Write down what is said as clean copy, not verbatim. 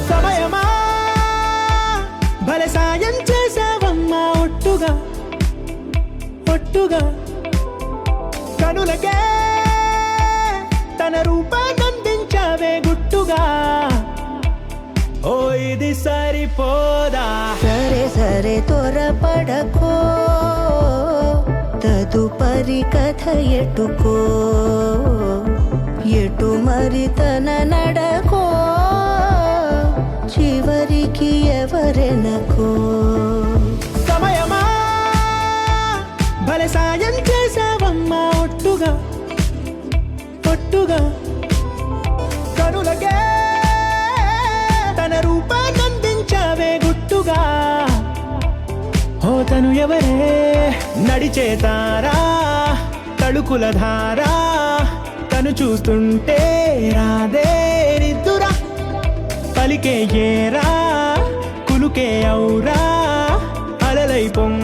సమయమా భలే సాయం చేసావమ్మా ఒట్టుగా ఒట్టుగా కనులకే తన రూపాన్నందించావే గుట్టుగా ఓ ఇది సరిపోదా సరే సరే త్వరపడకో తదుపరి కథ ఎటుకో ఎటు మరి తన నడకో చివరికి ఎవరెనకో సమయమా భలే సాయం చేసావమ్మా ఒట్టుగా ఒట్టుగా కనులకే తన రూపాన్నందించావే గుట్టుగా ఓ తను ఎవరే నడిచే తారా తళుకుల ధారా తను చూస్తుంటే రాదే నిద్దురా పలికే ఏరా కులుకే ఔరా అలలై పొంగ